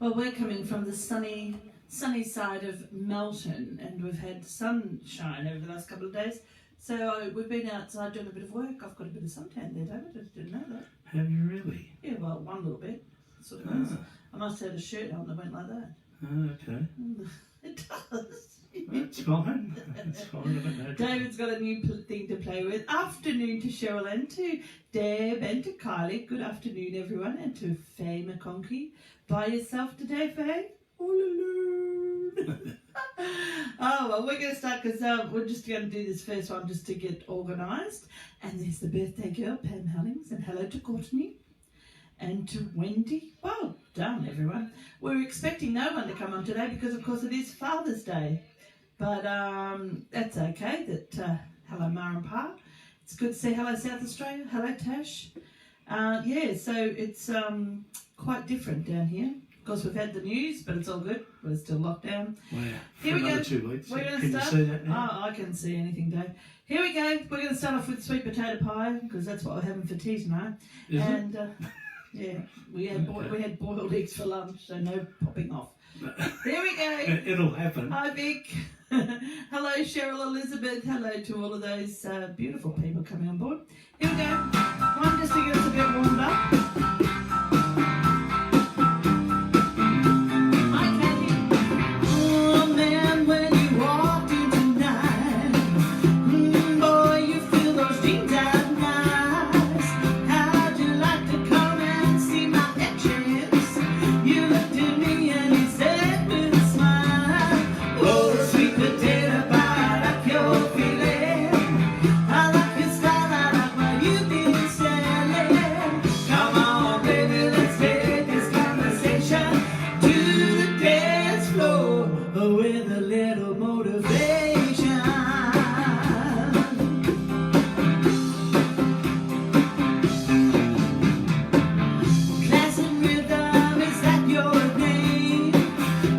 Well, we're coming from the sunny side of Melton, and we've had sunshine over the last couple of days. So we've been outside doing a bit of work. I've got a bit of suntan there, David. I didn't know that. Have you really? Yeah, well, one little bit. Sort of nice. I must have had a shirt on that went like that. Okay. It does. That's fine. That's fine. I don't know. David's got a new thing to play with. Afternoon to Cheryl and to Deb and to Kylie. Good afternoon, everyone. And to Faye McConkey. By yourself today, Faye? All alone. Oh, well, we're going to start because we're just going to do this first one just to get organised. And there's the birthday girl, Pam Hellings. And hello to Courtney. And to Wendy. Well done, everyone. We're expecting no one to come on today because, of course, it is Father's Day. But that's okay. Hello, Ma and Pa. It's good to say hello, South Australia. Hello, Tash. Yeah, so it's quite different down here. Of course, we've had the news, but it's all good. We're still locked down. Wow. Here we go. 2 weeks. We're going Can to you start. see that now? Oh, I can see anything, Dave. Here we go. We're going to start off with sweet potato pie because that's what we're having for tea tonight. Is and yeah, we had boiled eggs for lunch, so no popping off. There we go. It'll happen. Hi, Vic. Hello, Cheryl Elizabeth. Hello to all of those beautiful people coming on board. Here we go. One just to get us a bit warmed up. Hi, Kathy. Oh, man, when you walked in tonight, boy, you feel those jeans out nice. How'd you like to come and see my actions? You looked at me and you said with a smile, oh, sweet potato pie, I like your feeling. I like your style, I like what you've been selling. Come on, baby, let's take this conversation to the dance floor with a little motivation. Class and rhythm, is that your name?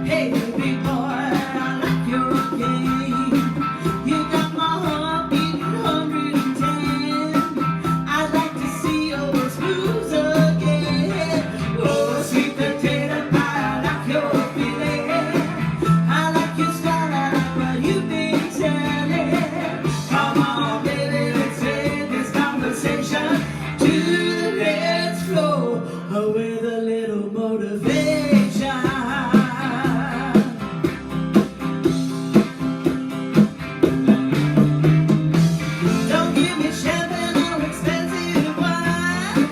Hey, big boy, I like your game. You got my heart beating 110. I'd like to see your blues again. Oh, sweet potato pie, I like your feeling. I like your style, I like what you've been telling. Come on, baby, let's take this conversation to the dance floor with a little motivation. Don't give me champagne or expensive wine.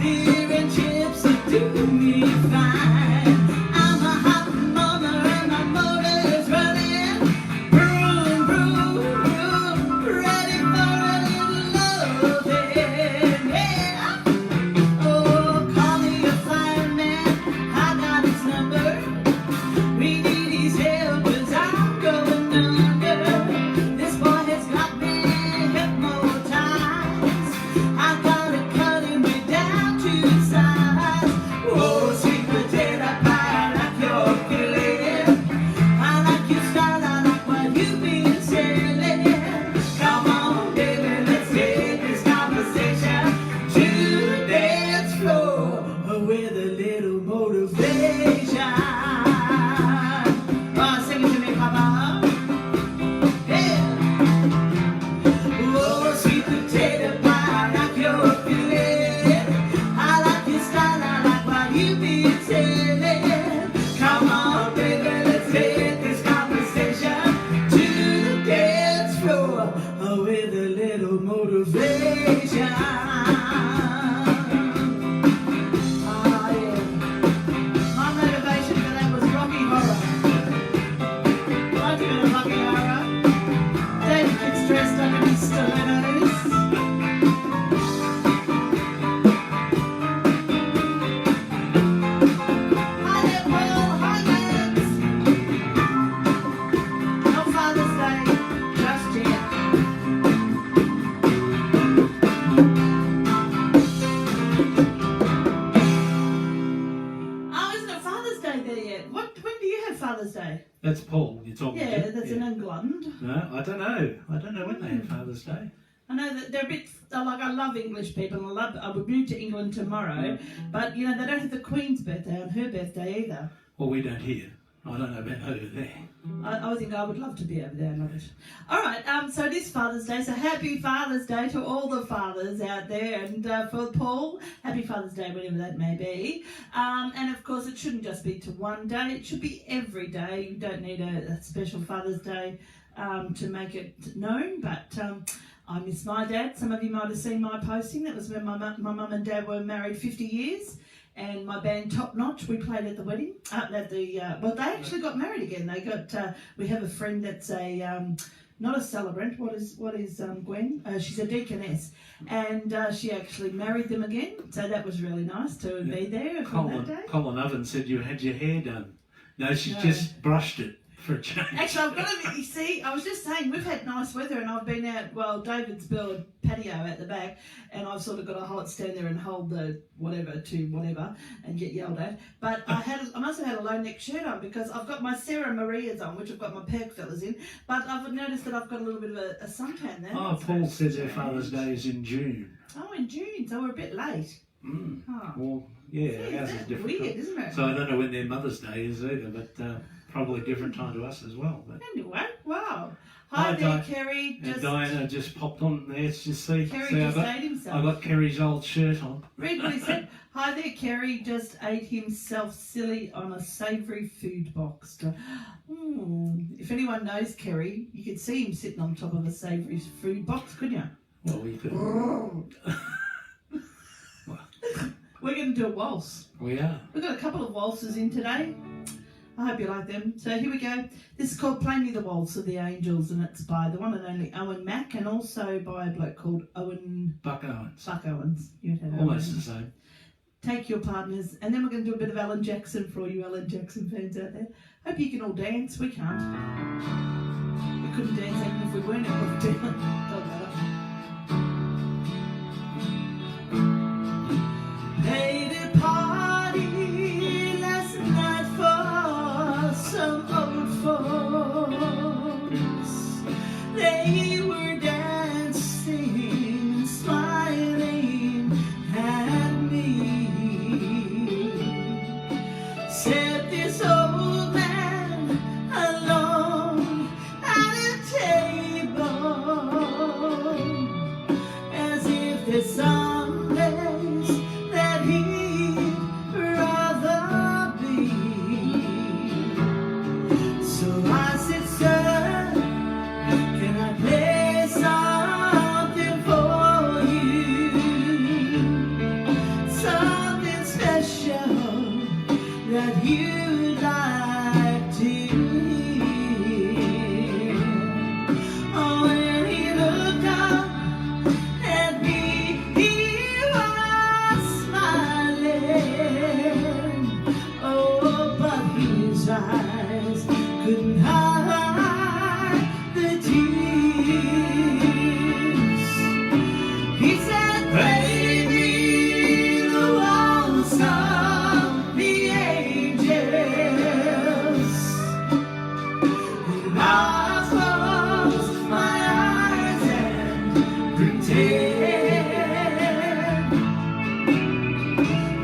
Beer and chips will do me fine. I'm a hot mother and my motor's running. Vroom, vroom, vroom, ready for a little loving. Yeah. Oh, call me a fireman, I got his number. We need his help 'cause I'm going under. This boy has got me hypnotized. I gotta cut him way down to the size. Oh, sweet potato pie, I like your feeling. I like your style, I like what you've been selling. Come on, baby, let's take this conversation to the dance floor with a little motivation. Oh, sing it to me, Papa. Yeah. Oh, sweet potato pie, I like your feeling. I like your style, I like what you've been selling. Come on, baby, let's take this conversation to the dance floor with a little motivation. Oh, yeah. My motivation for that was Rocky Horror. What's in Rocky Horror? David gets dressed up in his stilettos. Hi there, Paul. Hi, Lance. No Father's Day just yet. Oh, isn't it Father's Day there yet? When do you have Father's Day? That's Paul you're talking Yeah, about. that's in England. No, I don't know. I don't know when they have Father's Day. I know that they're a bit like, I love English people. I would move to England tomorrow, but you know they don't have the Queen's birthday on her birthday either. Well, we don't hear. I don't know about over there. I think I would love to be over there. I love it. All right, so it is Father's Day, so happy Father's Day to all the fathers out there. And for Paul, happy Father's Day, whatever that may be. And of course, it shouldn't just be to one day. It should be every day. You don't need a special Father's Day to make it known. But I miss my dad. Some of you might have seen my posting. That was when my mum and dad were married 50 years. And my band Top Notch, we played at the wedding. Well, they actually got married again. They got. We have a friend that's not a celebrant. What is Gwen? She's a deaconess, and she actually married them again. So that was really nice to be there on that day. Colin Oven said you had your hair done. No, she just brushed it for a change. Actually, I've got to. You see, I was just saying we've had nice weather, and I've been out. Well, David's built a patio at the back, and I've sort of got to stand there and hold the whatever and get yelled at. But I must have had a low neck shirt on because I've got my Sarah Marias on, which I've got my perk feathers in. But I've noticed that I've got a little bit of a suntan there. Oh, Paul said their Father's Day is in June. Oh, in June, so we're a bit late. Mm. Oh. Well, yeah, ours is different. Weird, isn't it? So I don't know when their Mother's Day is either, but probably a different time to us as well. But anyway, wow. Hi there, Kerry. And Diana just popped on there to see. Kerry see just ate himself. I got Kerry's old shirt on. Read what he said. Hi there, Kerry just ate himself silly on a savoury food box. If anyone knows Kerry, you could see him sitting on top of a savoury food box, couldn't you? Well, we could. We're going to do a waltz. We are. We've got a couple of waltzes in today. I hope you like them. So here we go. This is called Play Me the Waltz of the Angels, and it's by the one and only Owen Mack, and also by a bloke called Buck Owens. Buck Owens. Almost the same. Take your partners, and then we're going to do a bit of Alan Jackson for all you Alan Jackson fans out there. Hope you can all dance. We can't. We couldn't dance even if we weren't able to. Doesn't matter. Played a party last night for some old folks. They were dancing and smiling at me. Said this old man alone at a table, as if there's some place that he'd rather be. So I said, sir, can I play something for you? Something special that you'd like to hear. Oh, when he looked up at me, he was smiling. Oh, but his eyes couldn't hide the tears. He said, baby, the waltz of the angels. And I'll close my eyes and pretend.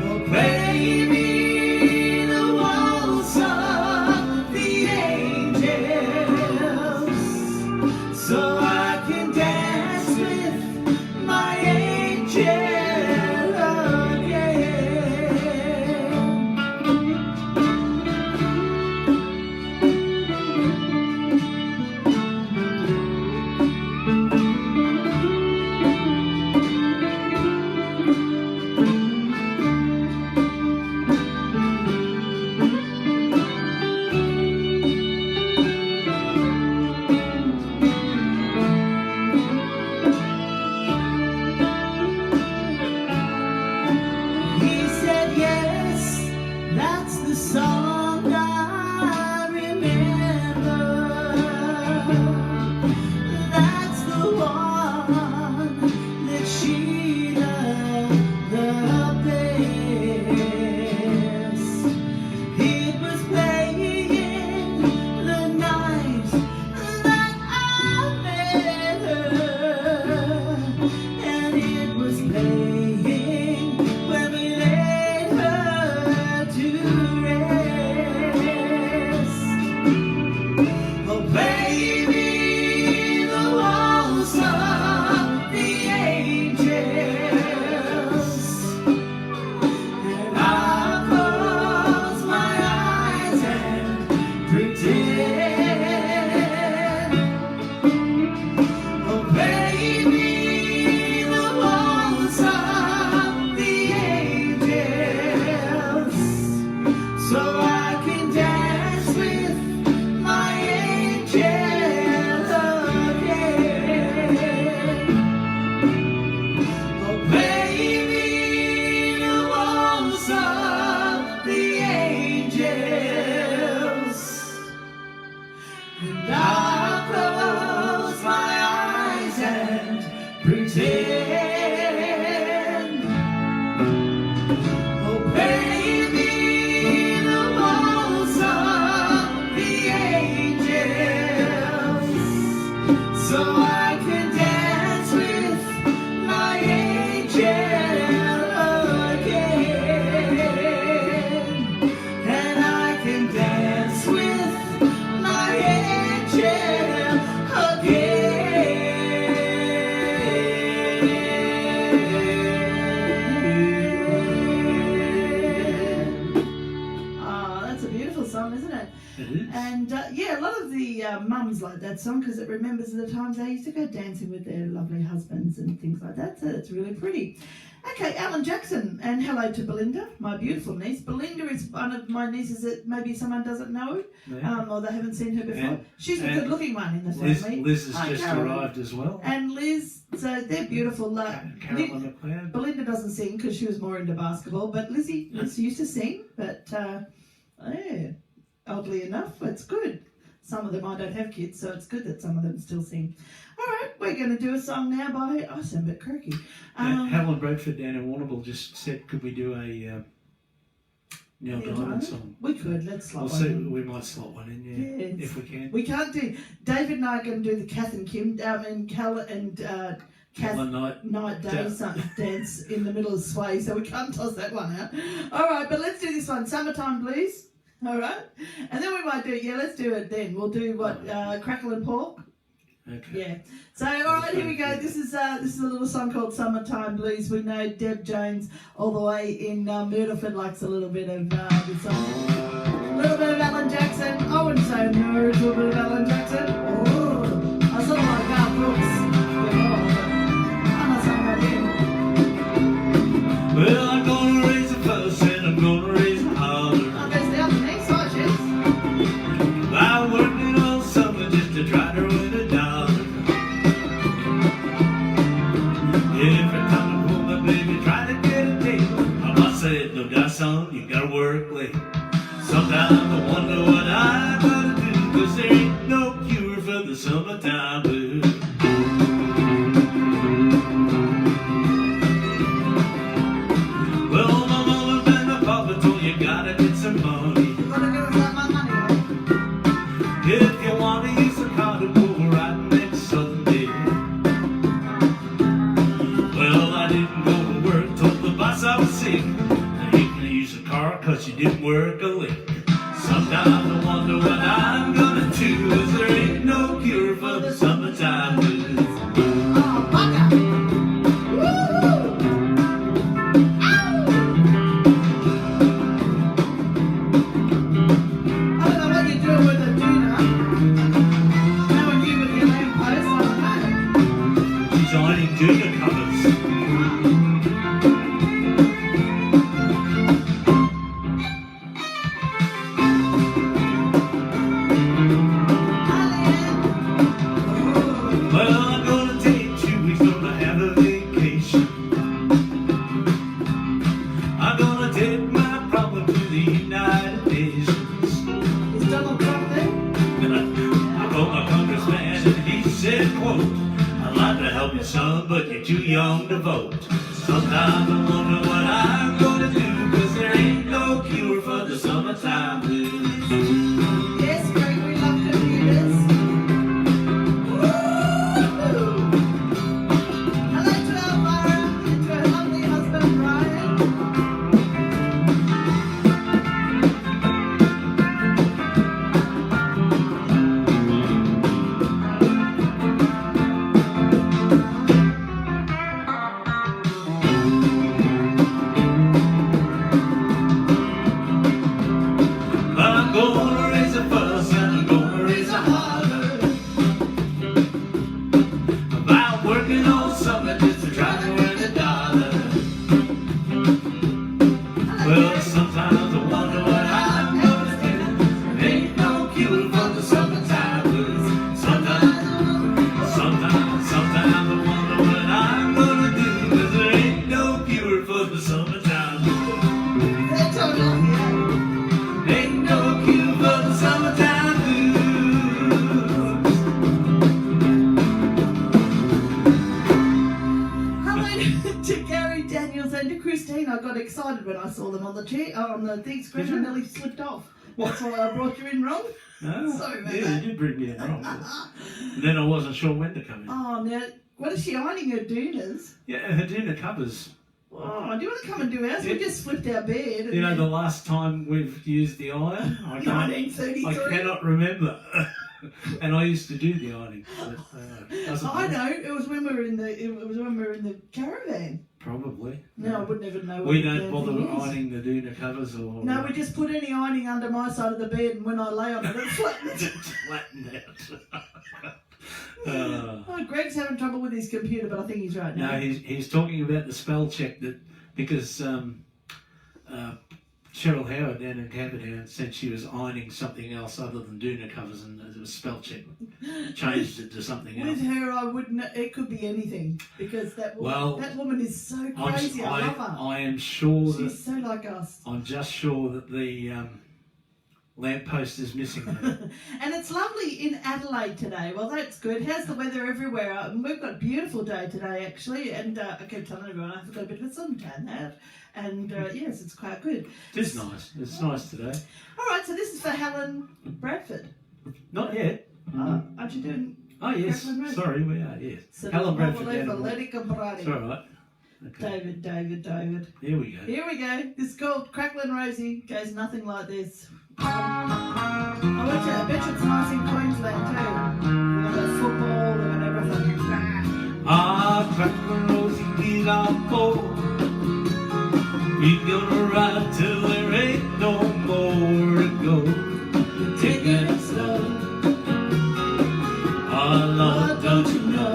Oh, baby, the waltz of the angels, so I can dance with my angel again. pretend. Oh, baby, the walls of the angels, so I can dance with my angel again, and I can dance with my angel again. Ah, that's a beautiful song, isn't it? It is. And yeah, a lot of the mums like that song because it remembers the times they used to go dancing with their lovely husbands and things like that. So it's really pretty. Okay, Alan Jackson, and hello to Belinda, my beautiful niece. Belinda is one of my nieces that maybe someone doesn't know, Yeah. or they haven't seen her before. And- She's the and good-looking one in the Liz, family. Liz has Hi, just Carolyn. arrived as well. And Liz, so they're beautiful. Carolyn McLeod. Belinda doesn't sing because she was more into basketball, but Liz used to sing. But yeah, oddly enough, it's good. Some of them, I don't have kids, so it's good that some of them still sing. All right, we're going to do a song now by, I sound a bit croaky. Helen Bradford down in Warrnambool just said, could we do a Neil Diamond song? We could, let's slot We'll one see, in. we might slot one in, yeah, Yes. if we can. We can't do, David and I are going to do the Kath and Kim, and Cal and Kath Helen Knight. dance in the middle of Sway, so we can't toss that one out. All right, but let's do this one, Summertime Blues. All right, and then we might do, let's do it then. We'll do what, Crackle and Pork. Okay. Yeah. So, all right, here we go. This is a little song called Summertime Blues. We know Deb Jones, all the way in Myrtleford, likes a little bit of this song. A little bit of Alan Jackson. I wouldn't say no, a little bit of Alan Jackson. Oh, I sort of like Garth Brooks. I'm not saying about him. Well, I'm gonna raise a fuss and I'm gonna raise a holler. Oh, there's the other next side, yes. I'm working on something just to try to win a dollar. Every time I pull my baby, try to get a date. I must say, no doubt, son, you gotta work late. Sometimes I wonder what I gotta do, 'cause there ain't no cure for the summertime blues. Well, my mama and my papa told you gotta get some money. You gotta go without my money, right? If you want to use a car to go right next Sunday. Well, I didn't go to work, told the boss I was sick. Now you can use a car 'cause you didn't work a lick. Sometimes I wonder what I'm gonna do, 'cause there ain't no cure for the summertime blues. Oh, bugger! Woo-hoo! I don't know what you're doing with a tuna. Knowing you with your lamp post, I don't know. Designing junior covers. Well, I'm gonna take 2 weeks, gonna have a vacation. I'm gonna take my problem to the United Nations. Is Donald Trump there? I called my congressman and he said, quote, I'd like to help you, son, but you're too young to vote. Sometimes I wonder what I'm gonna do, 'cause there ain't no cure for the summertime blues. Yes, Greg, we love computers. Woo-hoo! Hello to Elvira and to her lovely husband, Brian. I'm gonna raise a fuss and I'm gonna raise a holler about working on something just to try to earn a dollar. Well, sometimes I wonder what I'm gonna do. There ain't no cure for the summertime blues. Sometimes I wonder what I'm gonna do, 'cause there ain't no cure for the summertime blues. That's all right, yeah. Ain't no cure for the summertime blues. afternoon to Gary, Daniels, and to Christine. I got excited when I saw them on the thing screen. I nearly slipped off. That's why I brought you in wrong. Oh, Sorry about yeah, that. you did bring me in wrong. And then I wasn't sure when to come in. Oh, now, what is she ironing her doonas? Yeah, her dinner covers. Oh, do you want to come and do ours? We just flipped our bed. You know, the last time we've used the iron, I 1933. cannot remember. And I used to do the ironing. But, I know. It was when we were in the caravan. Probably. No, I wouldn't even know. We don't bother ironing the doona covers or. No, we just put any ironing under my side of the bed, and when I lay on it, it flattens. It's flattened out. Oh, Greg's having trouble with his computer, but I think he's right now. No, he's talking about the spell check that because Cheryl Howard down in Cambertown said she was ironing something else other than doona covers, and it was spell check changed it to something else. With her, I wouldn't. It could be anything because that woman is so crazy. I love her. I am sure she's so like us. I'm just sure that the lamppost is missing. And it's lovely in Adelaide today. Well, that's good. How's the weather everywhere? We've got a beautiful day today, actually. And I keep telling everyone I've got a bit of a suntan now. And yes, it's quite good. It's nice. It's nice today. All right, so this is for Helen Bradford. Not yet. Aren't you doing? Oh, yes. Sorry, we are, yes. So Helen Bradford. It's all right. Okay. David. Here we go. This is called Cracklin' Rosie. Goes nothing like this. I bet you it's nice in Queensland too. They've got football, they've got everything. Cracklin' Rosie, get on board. We gonna ride till there ain't no more to go. Taking it slow. Oh Lord, don't you know?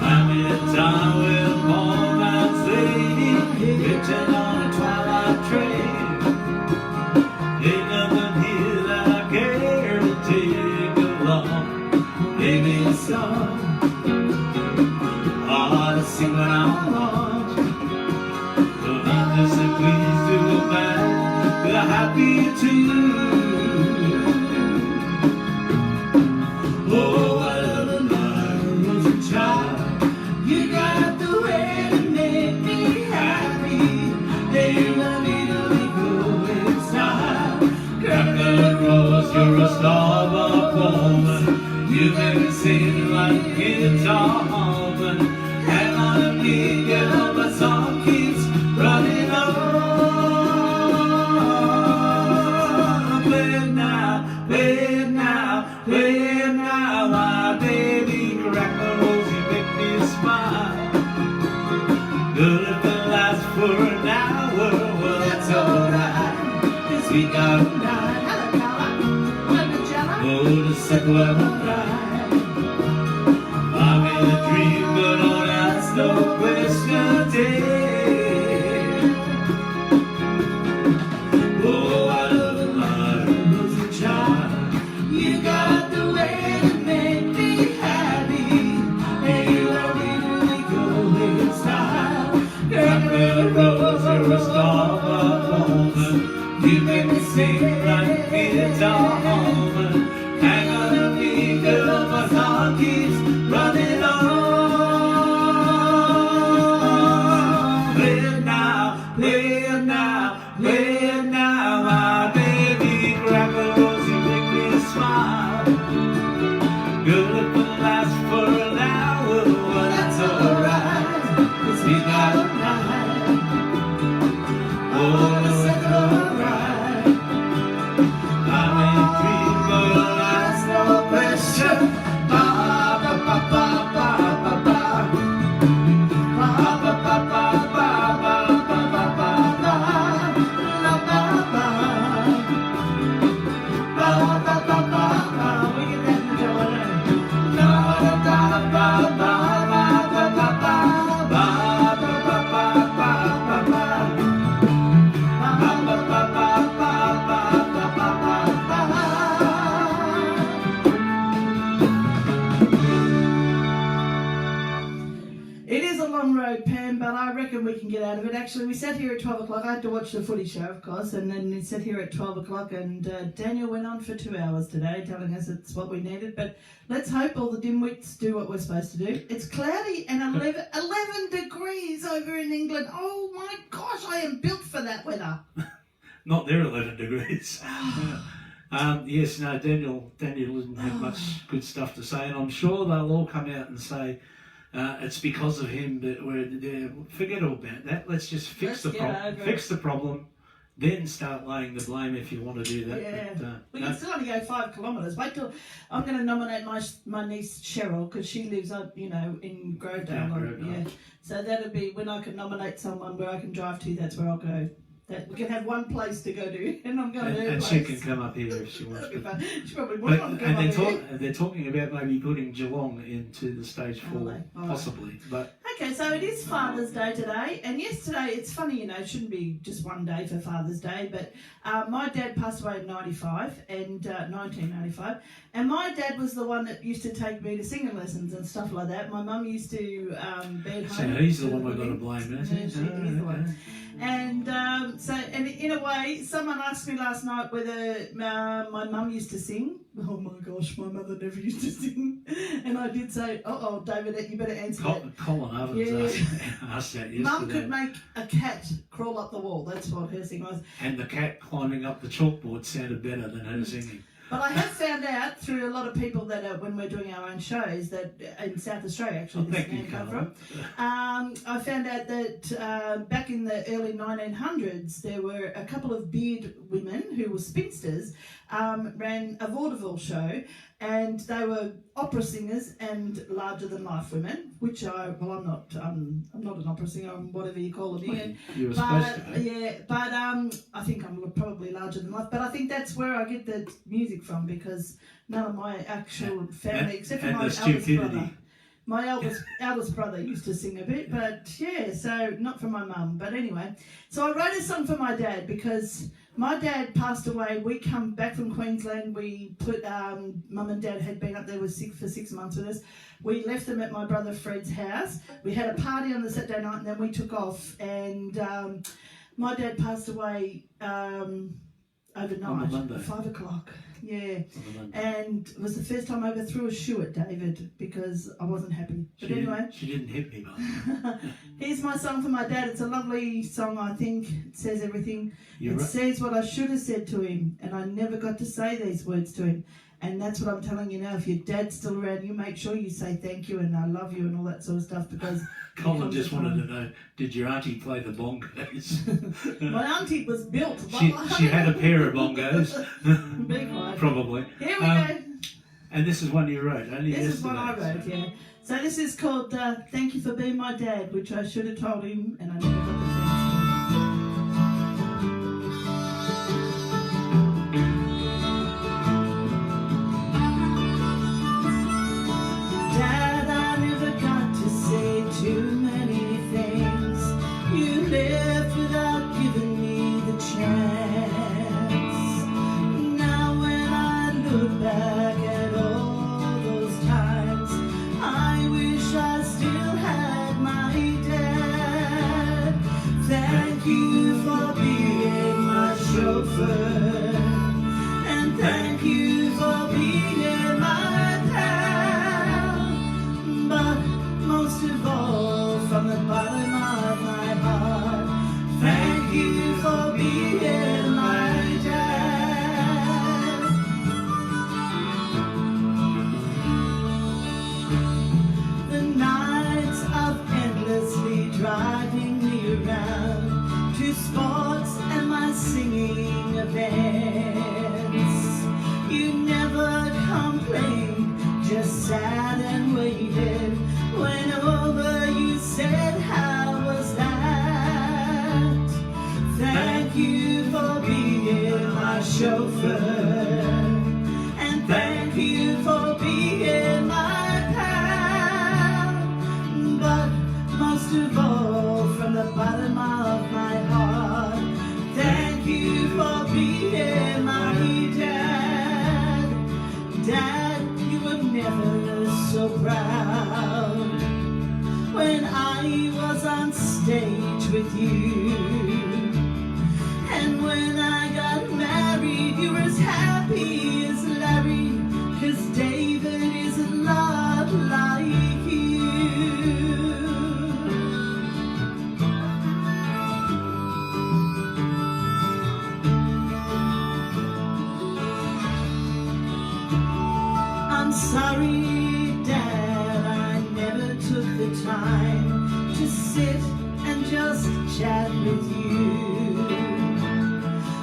I'm in town with Paul Man's lady, pitching on a twilight train. Ain't nothing here that I care to take along. Maybe a song I ought to sing when I'm alone. But I'm just so pleased to go back, but I'm happy too. Oh, I love my rosy child. You got the way to make me happy. Hey, you love me to be good in style. Cracklin' Rose, you're a star-up woman. You make me sing like a guitar woman. Hang on to me, girl, my song keeps running on. Play it now, play it now, play it now, my baby. Cracklin' Rose, you make me smile. Good if it lasts for an hour, well that's alright. 'Cause we got a night. Oh, to settle our ride. I'm in a dream, but don't ask no question today. Oh, I love my rosy child. You got the way to make me happy. And you love me really good in style. Cracklin' Rose, you're a star-up woman. You make me sing like a guitar woman. Hang on to me, girl, my song keeps running on. a long road, Pam, but I reckon we can get out of it. Actually, we sat here at 12 o'clock. I had to watch the footy show, of course, and then we sat here at 12 o'clock, and Daniel went on for 2 hours today, telling us it's what we needed. But let's hope all the dimwits do what we're supposed to do. It's cloudy and 11 degrees over in England. Oh, my gosh, I am built for that weather. Not there 11 degrees. Yes, no, Daniel didn't have much good stuff to say, and I'm sure they'll all come out and say it's because of him, but forget all about that. Let's just fix the problem, then start laying the blame if you want to do that. Yeah, But, we can still only go 5 kilometres. Wait till I'm going to nominate my niece Cheryl, because she lives up, in Grovedale. Yeah, so that'll be when I can nominate someone where I can drive to. That's where I'll go. That we can have one place to go to, and I'm going to her and place. she can come up here if she wants to. She probably won't want to come up here. They're talking about maybe putting Geelong into the stage 4, possibly. But okay, so it is Father's Day today, and yesterday, it's funny, it shouldn't be just one day for Father's Day, but my dad passed away in 1995, and my dad was the one that used to take me to singing lessons and stuff like that. My mum used to be at home. So he's the one we've got to blame, isn't he? He's the one. And and in a way, someone asked me last night whether my mum used to sing. Oh my gosh, my mother never used to sing. And I did say, David, you better answer that. Colin Ovens asked that yesterday. Mum could make a cat crawl up the wall. That's what her sing was. And the cat climbing up the chalkboard sounded better than her singing. But I have found out through a lot of people that when we're doing our own shows, that in South Australia, actually, this name come from. I found out that back in the early 1900s, there were a couple of beard women who were spinsters, ran a vaudeville show, and they were opera singers and larger than life women, which I'm not an opera singer, I'm whatever you call them here. You were supposed to be. Yeah, but I think I'm probably larger than life. But I think that's where I get the music from, because none of my actual family, except for my eldest brother. My eldest brother used to sing a bit, but yeah, so not from my mum. But anyway, so I wrote a song for my dad because my dad passed away. We come back from Queensland. We put mum and dad had been up there for 6 months with us. We left them at my brother Fred's house. We had a party on the Saturday night, and then we took off. And my dad passed away overnight, 5 o'clock. Yeah, and it was the first time I ever threw a shoe at David because I wasn't happy. But anyway, she didn't hit me, but here's my song for my dad. It's a lovely song, I think. It says everything. Says what I should have said to him, and I never got to say these words to him. And that's what I'm telling you now. If your dad's still around, you make sure you say thank you and I love you and all that sort of stuff, because Colin just wanted to know, did your auntie play the bongos? My auntie was built. She had a pair of bongos. Be quiet. Probably. Here we go. And this is one you wrote, only This yesterday. is what I wrote, yeah. So this is called Thank You for Being My Dad, which I should have told him and I never got the chance to. Dad, I never got to say too many things. You left without giving me the chance. Now when I look back at all those times, I wish I still had my dad. Thank you for being my chauffeur, and thank you for being my pal. But most of all, from the bottom of my heart, thank you for being my dad. The nights of endlessly driving me around to sports and my singing events, you never complained, just sat and waited. When over you said, how was that? Thank you for being my chauffeur, and thank you for being my pal. But most of all, from the bottom of my heart, thank you for being my dad. Dad, you were never so proud. when I was on stage with you. And when I got married, you were as happy as Larry, 'cause David is a lot like you. I'm sorry, Dad, I never took the time to sit and just chat with you.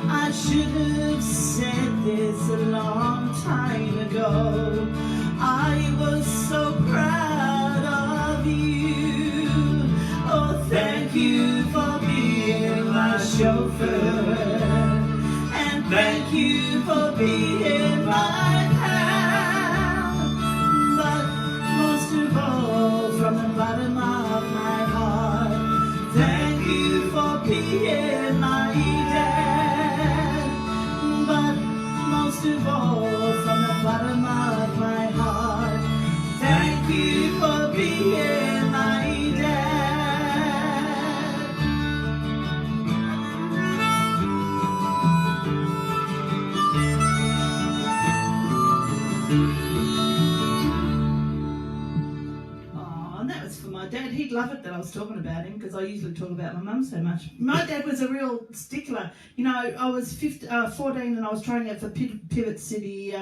I should have said this a long time ago. I was so proud of you. Oh, thank you for being my chauffeur. And thank you for being my pal. But most of all, from the bottom of my heart, thank you for being my dad. But most of all, from the bottom of my heart, thank you for being my dad. Oh, and that was for my dad. He'd love it that I was talking about him, because I usually talk about my mum so much. My dad was a real stickler. You know, I was 14 and I was training out for Pivot City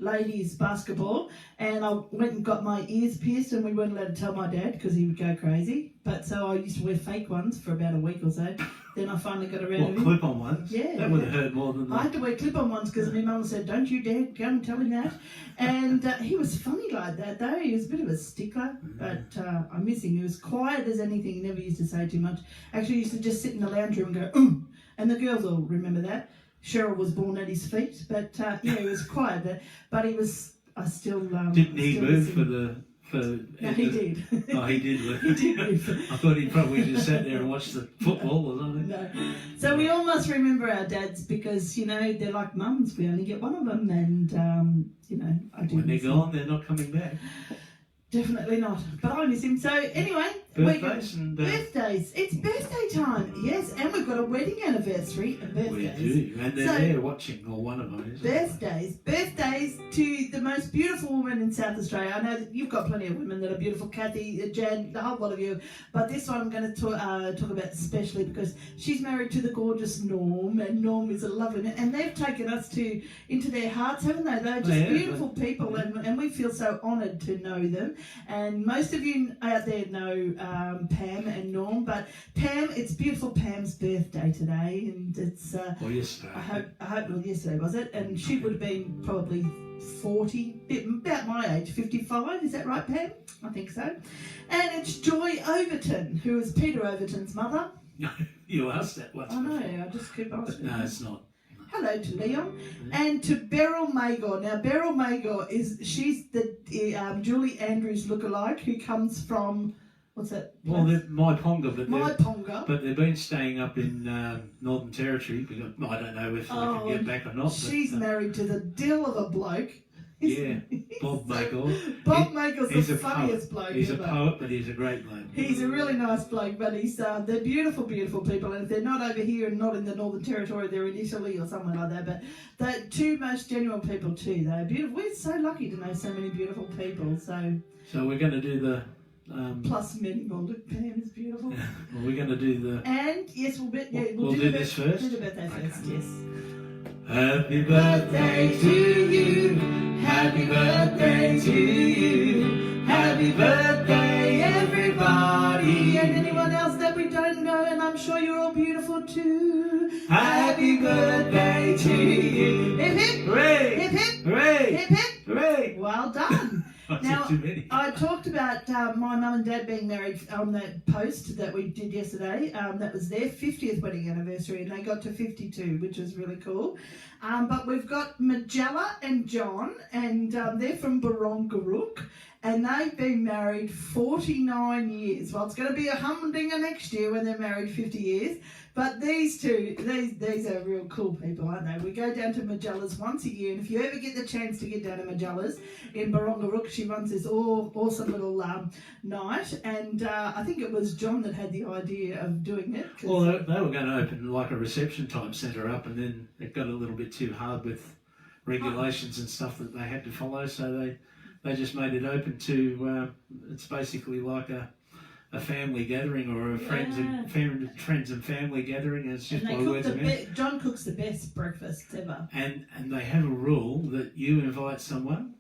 ladies basketball, and I went and got my ears pierced, and we weren't allowed to tell my dad because he would go crazy. But so I used to wear fake ones for about a week or so. Then I finally got around What, to it. clip-on ones? Yeah. That would have hurt more than I that. had to wear clip-on ones because my mum said, "Don't you dare go and tell him that." And he was funny like that, though. He was a bit of a stickler, but I miss him. He was quiet as anything. He never used to say too much. Actually, he used to just sit in the lounge room and go, "Ooh," and the girls all remember that. Cheryl was born at his feet, but yeah, he was quiet. But he was. I still. Didn't he still move miss for him. the... No, he did. Oh, he did move. He did move. I thought he probably just sat there and watched the football or something. No. So we all must remember our dads, because, you know, they're like mums. We only get one of them, and, you know, I do When they're miss him. gone, they're not coming back. Definitely not. But I miss him. So anyway, we're Birthdays and... birthdays. It's birthday time. Yes, and we've got a wedding anniversary and we birthdays. do. And they're So- there watching, or one of them is. Birthdays to the most beautiful woman in South Australia. I know that you've got plenty of women that are beautiful, Kathy, Jan, the whole lot of you. But this one I'm going to talk about especially because she's married to the gorgeous Norm, and Norm is a lovely, and they've taken us into their hearts, haven't they? They're just beautiful people, and we feel so honoured to know them. And most of you out there know Pam and Norm, but Pam, it's beautiful Pam's birthday today, and it's. Or yesterday. I hope well, yesterday was it, and she would have been probably 40, about my age, 55. Is that right, Pam? I think so. And it's Joy Overton, who is Peter Overton's mother. No, you asked that once. I know. before. I just keep asking. No, it's not. Hello to Leon, and to Beryl Magor. Now, Beryl Magor she's the Julie Andrews lookalike who comes from, what's that? Well, they're my Ponga, but they've been staying up in Northern Territory. Because, I don't know if they can get back or not. She's but, married to the dill of a bloke. Yeah, Bob Magor. Bob Magor's He's the a funniest poet. bloke He's ever. a poet, but he's a great bloke. He's a really nice bloke, but they're beautiful, beautiful people. And if they're not over here and not in the Northern Territory, they're in Italy or somewhere like that. But they're two most genuine people too. They're beautiful. We're so lucky to know so many beautiful people. So we're going to do the... plus many more. Look, Pam is beautiful. well, we're going to do the... And yes, we'll do this first? Do the birthday first, yes. Happy birthday to you. Happy birthday to you. Happy birthday, everybody. And anyone else that we don't know, and I'm sure you're all beautiful too. Happy birthday to you. Hip hip. Hooray! Hip hip. Hooray! Hip hip. Hooray! Well done. I Now, said too many. I talked about my mum and dad being married on that post that we did yesterday. That was their 50th wedding anniversary, and they got to 52, which was really cool. But we've got Majella and John, and they're from Barongarook, and they've been married 49 years. Well, it's going to be a humdinger next year when they're married 50 years. But these two, these are real cool people, aren't they? We go down to Magellan's once a year, and if you ever get the chance to get down to Magellan's in Barongarook, she runs this awesome little night, and I think it was John that had the idea of doing it. Well, they were going to open like a reception type centre up, and then it got a little bit too hard with regulations and stuff that they had to follow, so they just made it open to, it's basically like a family gathering or a friends and family gathering. It's just by words of mouth. John cooks the best breakfasts ever. And they have a rule that you invite someone,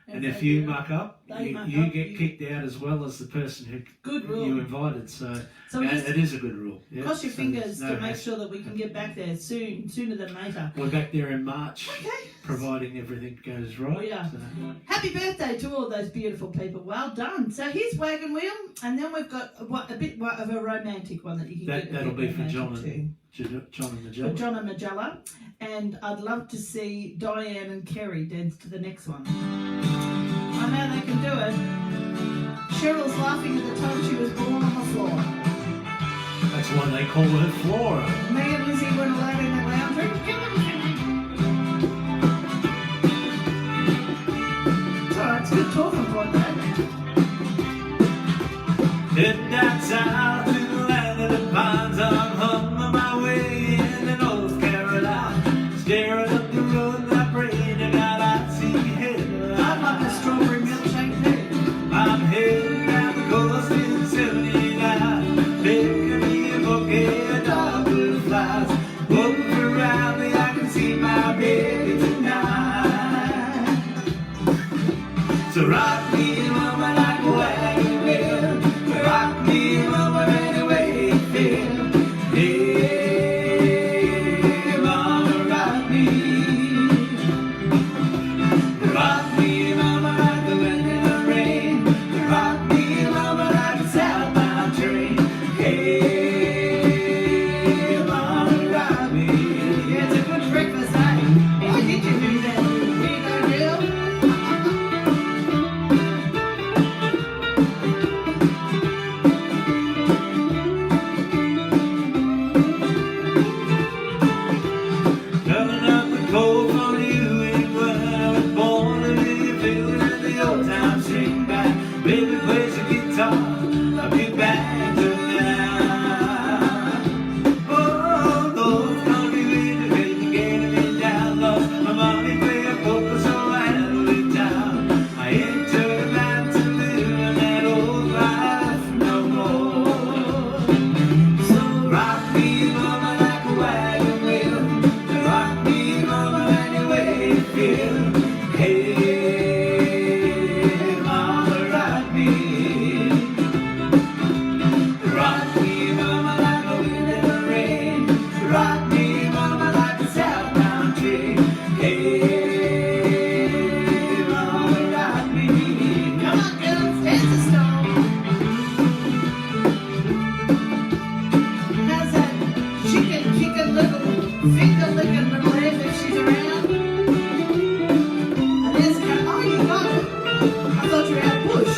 and if you muck up, you get kicked out as well as the person who you invited. So it is a good rule. Yeah? Cross your fingers to make sure that we can get back there sooner than later. We're back there in March, okay, providing everything goes right. Yeah. So. Happy birthday to all those beautiful people. Well done. So here's Wagon Wheel, and then we've got a bit of a romantic one that you can get. That'll be for John and Majella. For John and Majella. And I'd love to see Diane and Kerry dance to the next one. I know they can do it. Cheryl's laughing at the time she was born on the floor. That's why they call her Flora. Me and Lizzie weren't allowed in the lounge room. It's alright, it's good talking point though. Head down south to the land of the pines, I'm humming my way into North Carolina, staring up the road and I pray to God I see you head. I'd like a strawberry milkshake too. I'm heading down the coast in 79, picking me a bouquet of dogwood flies. Looking around me, I can see my baby tonight. So rock me, mama, like a wagon wheel. Rock me, mama, any way you feel. Hey, mama, rock me. Rock me, mama, like the wind in the rain. Rock me, mama, like a southbound train. Hey, mama, rock me. Yeah, it's a good breakfast, eh? Why did you do that? You know, Jill? Coming up the cold from New England, I was born to be feeling in the old time swing back. Baby plays a guitar, I'll be back tonight. Oh, those country ways are getting me down. Lost my money, play a poker, so I handle it down. I ain't turning back to living that old life no more. So rock me, mama, like a wagon wheel. Rock me, mama, any way you feel. Hey, mama, rock me. Rock me, mama, like a wind in the rain. Rock me, mama, like a southbound train. Hey, mama, rock me. Come on, girls, dance a stone. How's that chicken little finger licking little leg if she's around? And there's oh, you got it. I thought you were out bush.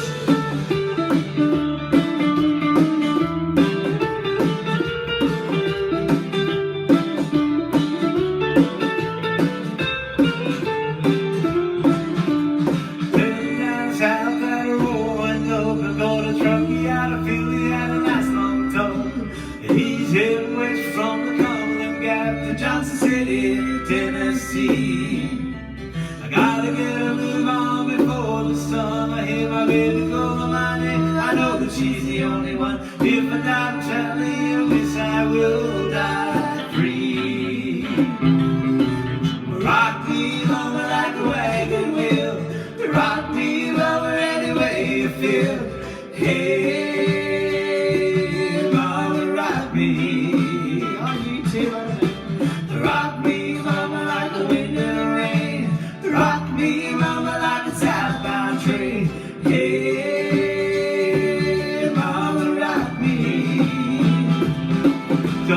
Heading down south at a rolling open, gonna truck you out of Philly at a nice long tow. He's heading west from the Cumberland Gap to Johnson City, Tennessee. I gotta get a move on before the sun. I hear my baby call my name. I know that she's the only one. If I die, I'm telling you, yes, I will die free. Rock me, mama, like a wagon wheel. Rock me, mama, any way you feel. Hey, mama, rock me. Oh, you too, aren't you? Rock me, mama, like the wind in the rain. Rock me, mama, like a southbound train. Hey, mama, rock me. So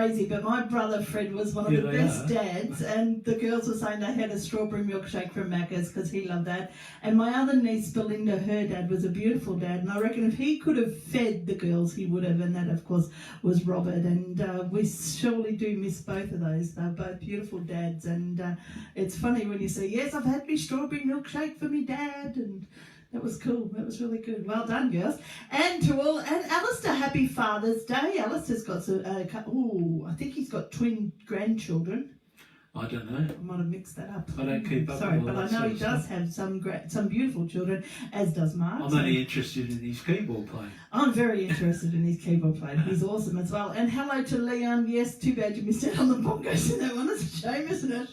crazy, but my brother Fred was one of the they best are. dads, and the girls were saying they had a strawberry milkshake from Macca's because he loved that. And my other niece, Belinda, her dad was a beautiful dad, and I reckon if he could have fed the girls, he would have, and that, of course, was Robert. And we surely do miss both of those. They're both beautiful dads, and it's funny when you say, yes, I've had my strawberry milkshake for me dad, and that was cool. That was really good. Well done, girls. And to all, and Alistair, happy Father's Day. Alistair's got I think he's got twin grandchildren. I don't know. I might have mixed that up. I don't keep up Sorry, with all but I that know sort he of does stuff. have some beautiful children, as does Mark. I'm so only interested in his keyboard playing. I'm very interested in his keyboard playing. He's awesome as well. And hello to Leon. Yes, too bad you missed out on the bongos in that one. It's a shame, isn't it?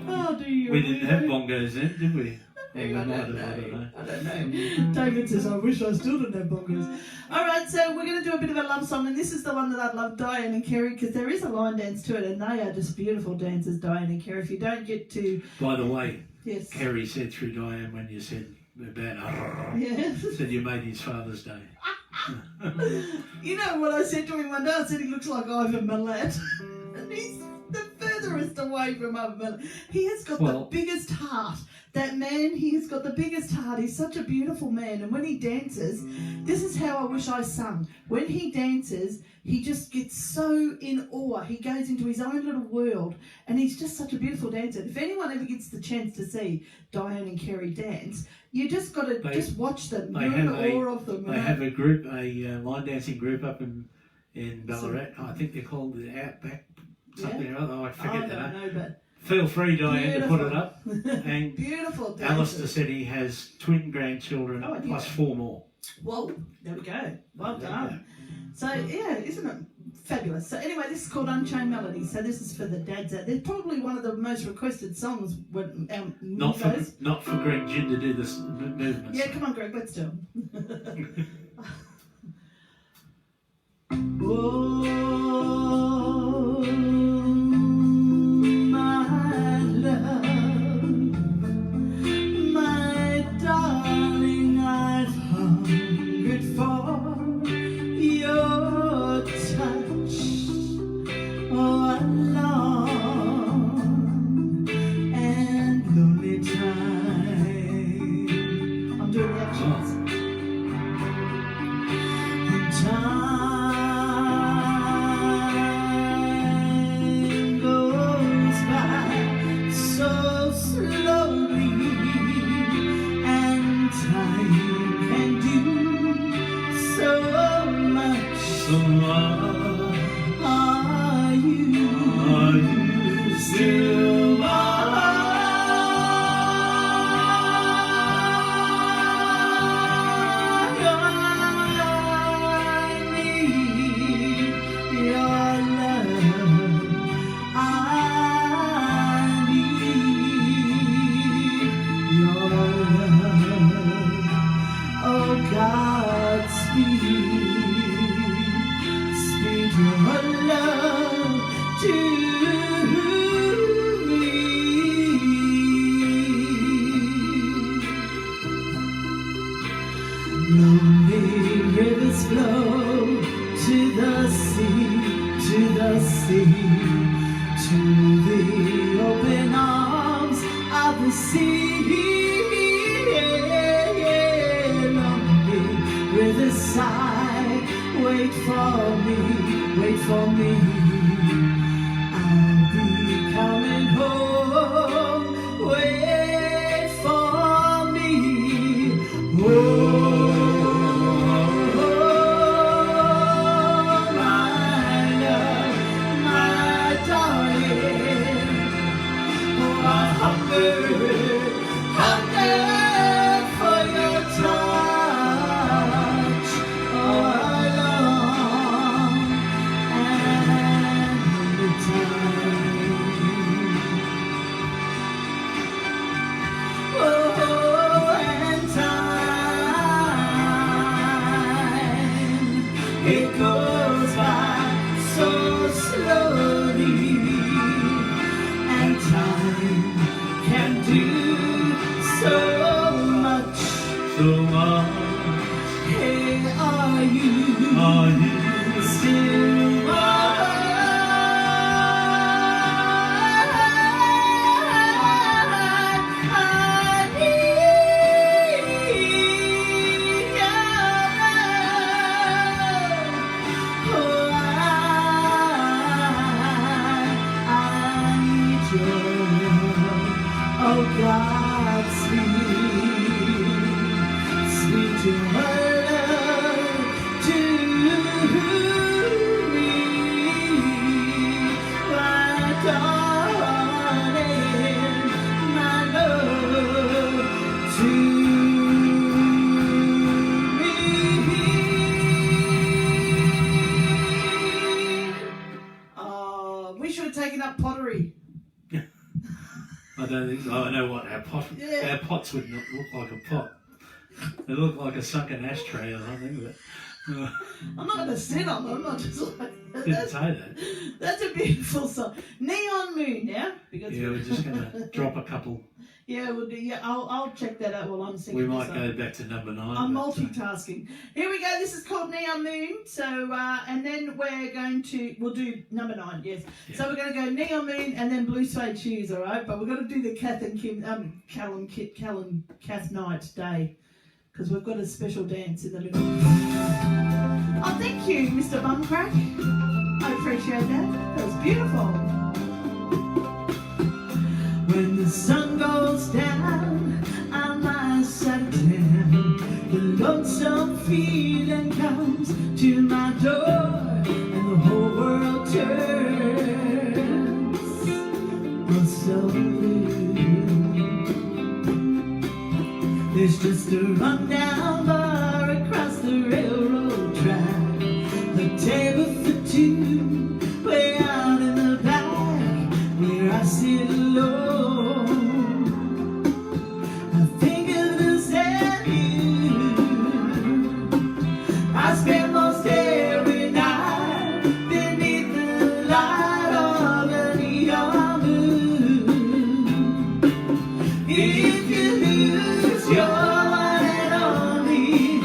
Oh, do you? We didn't have bongos then, did we? I Well, don't we might have, know. I don't know. David says, I wish I still didn't have bongos. All right, so we're going to do a bit of a love song, and this is the one that I love, Diane and Kerry, because there is a line dance to it, and they are just beautiful dancers, Diane and Kerry. If you don't get to... By the way, Yes. Kerry said through Diane when you said about Yeah. said you made his Father's Day. You know what I said to him one day? I said he looks like Ivan Milat. And he's the furthest away from Ivan Milat. He has got the biggest heart. That man, he has got the biggest heart. He's such a beautiful man. And when he dances, this is how I wish I sung. When he dances, he just gets so in awe. He goes into his own little world. And he's just such a beautiful dancer. If anyone ever gets the chance to see Diane and Kerry dance, you just got to just watch them. You're in awe of them. They have a group, a line dancing group up in Ballarat. I think they're called the Outback something or other. I forget the name. I don't know, but... Feel free, Diane, to put it up. And beautiful dancers. Alistair said he has twin grandchildren plus 4 more. Whoa, there we go. Well done. So, yeah, isn't it fabulous? So, anyway, this is called Unchained Melody. So, this is for the dads out there. Probably one of the most requested songs. When, not for Greg Gin to do this movements. Yeah, come on, Greg, let's do it. Oh, my love, my darling, I've hungered for your touch. Oh, a long and lonely time. I'm doing the actions. Time goes by so slowly, and time can do so much. So Are you still mine? Speak your love to me. Lonely rivers flow to the sea, to the sea, to the open arms of the sea. With a sigh, wait for me, wait for me. I'll be coming home, wait for me. Oh, my love, my darling. Oh, I hunger for your touch. Oh, I long and Godspeed, sweet love to me, my darling, my love to me. We should have taken up pottery. I don't think so. I know what our pots would not look like a pot. They look like a sunken ashtray or something. But I'm not going to sit on them. I'm just like, didn't say that. that's a beautiful song. Neon Moon, yeah? Because Yeah, we're just going to drop a couple. Yeah, we'll do. Yeah, I'll check that out while I'm singing. We might this go song. back to number 9. I'm multitasking. Here we go. This is called Neon Moon. So, and then we'll do number 9. Yes. Yeah. So we're going to go Neon Moon and then Blue Suede Shoes. All right. But we're going to do the Kath Night Day because we've got a special dance in the middle. Oh, thank you, Mr. Bumcrack. I appreciate that. That was beautiful. When the sun goes down on my side of town, the lonesome feeling comes to my door, and the whole world turns slowly. There's just a rundown bar across the railroad track, the table for two, way out in the back, where I sit alone. I think of us and you. I spend most every night beneath the light of a neon moon. If you lose your one and only,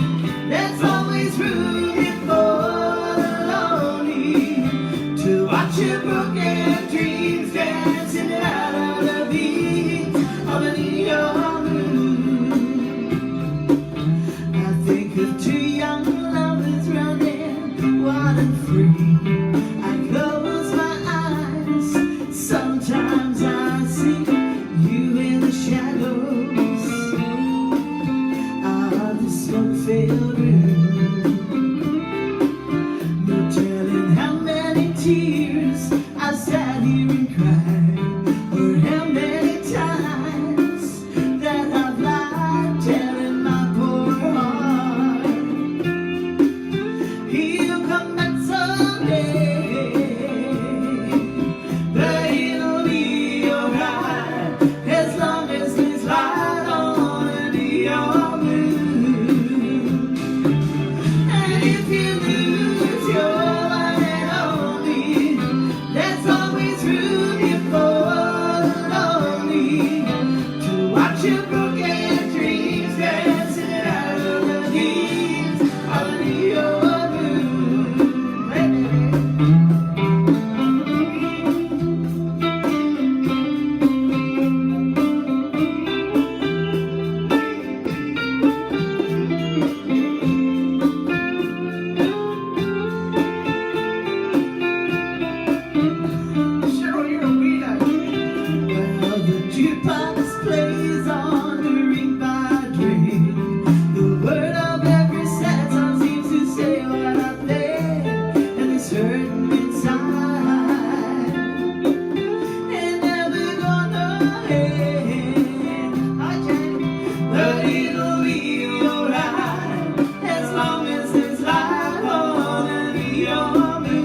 there's always room for the lonely to watch your broken dreams dancing out of the beams of a neon moon. I think of two young lovers running wild and free. I close my eyes, sometimes I see you in the shadows of the smoke-filled room. No telling how many tears I've sat here and cried, or how many times that I've lied, telling my poor heart he'll come back someday, but it'll be alright as long as there's light on a neon moon. And if you lose your one and only, there's always room here for the lonely to watch your broken dreams dancing out of the beams of a neon moon. Cheryl, you're a weirdo. Well, the jukebox plays on the ring by ring. The word of every sad song seems to say what I think, and it's hurting inside. And never gonna end. Hi, Jane. But it'll be alright as long as there's light on a neon moon.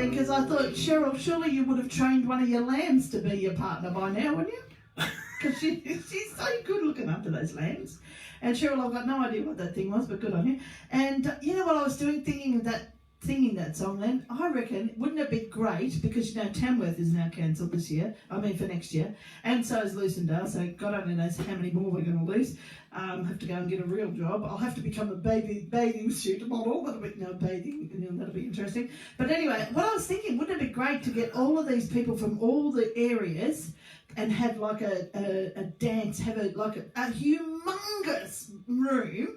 then because I thought, Cheryl, surely you would have trained one of your lambs to be your partner by now, wouldn't you? Because she's so good looking after those lambs. And Cheryl, I've got no idea what that thing was, but good on you. And you know what I was doing, singing that song then? I reckon, wouldn't it be great, because you know Tamworth is now cancelled this year, for next year, and so is Lucindale, so God only knows how many more we're going to lose. Have to go and get a real job. I'll have to become a bathing suit model. That'll be interesting. But anyway, what I was thinking, wouldn't it be great to get all of these people from all the areas and have like a dance, have a humongous room,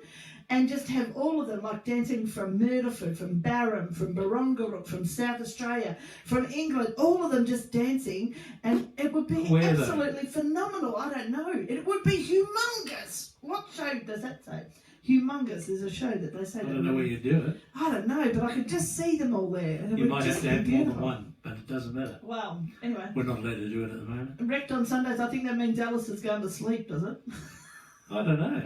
and just have all of them like dancing from Murderford, from Barham, from Barongarook, from South Australia, from England, all of them just dancing, and it would be absolutely phenomenal. I don't know. It would be humongous. What show does that say? Humongous is a show that they say. I don't know where you do it. I don't know, but I could just see them all there. And you might have to have more than one, but it doesn't matter. Well, anyway. We're not allowed to do it at the moment. Wrecked on Sundays, I think that means Alice is going to sleep, does it? I don't know.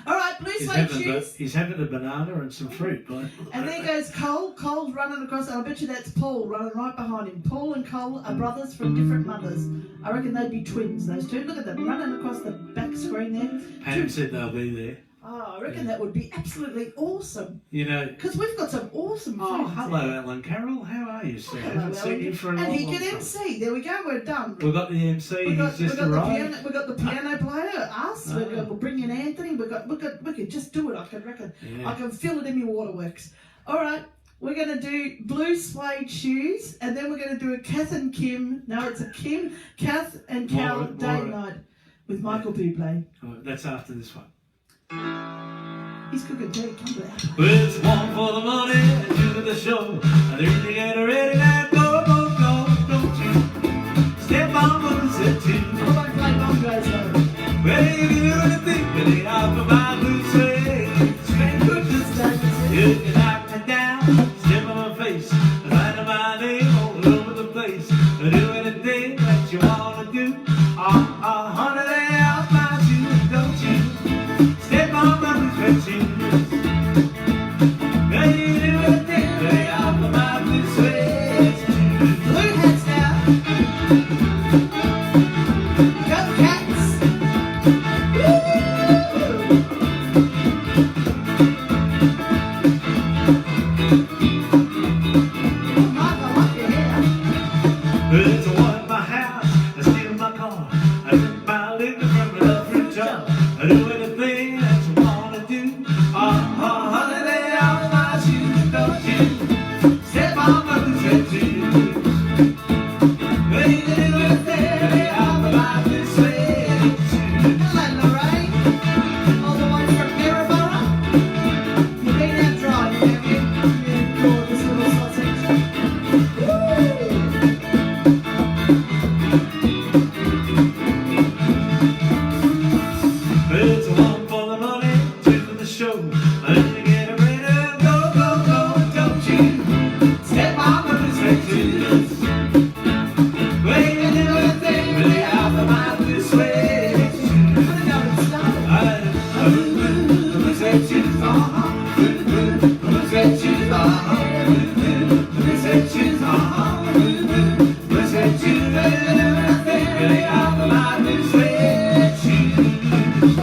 All right, blue suede shoes. He's having a banana and some fruit. And there goes Cole. Cole's running across, and I bet you that's Paul running right behind him. Paul and Cole are brothers from different mothers. I reckon they'd be twins, those two. Look at them running across the back screen there. Pam said they'll be there. Oh, I reckon that would be absolutely awesome. You know, because we've got some awesome food. Oh, hello, Alan Carroll. How are you, sir? I haven't seen you for a long time. And he can MC. There we go. We're done. We've got the MC. We've got the piano player. Us. We'll bring in Anthony. We could just do it. I can reckon. Yeah. I can feel it in my waterworks. All right. We're going to do blue suede shoes, and then we're going to do a Kath and Kim. No, it's a Kim, Kath and Cal day and night with Michael Bublé. Oh, that's after this one. He's cooking tea, come back. Well, it's one for the money and two for the show. And they're to get ready now. Go, go, go, don't you step on what we said to. I like play bongos though. Well, you can do anything, but ain't out for my blue suede. Straight good this day. You can knock me down, step on my face, write my name all over the place. Do anything that you want to do. Honey, lay out my shoes, don't you step on my blue suede shoes. Well, you do anything, lay out for my blue suede shoes. Blue hats now. Go Cats. It's a one in my house, I steal my car, I took my liquor from an up-free jar. I do anything that you wanna do. Honey, lay out my shoes, don't you step on my blue suede shoes. Well, you do anything, lay out my blue suede shoes. Hello Lorraine. All the way from Maryborough. You've been out driving, have you? You gorgeous little sausage. It's a one for the money, two for the show. And to get ready, go, go, go, don't you step on my blue suede shoes. Well, you do anything, really out for my blue suede shoes. Blue suede shoes, blue suede shoes, blue suede shoes, blue suede shoes. Well, you do anything, really out for my blue suede shoes.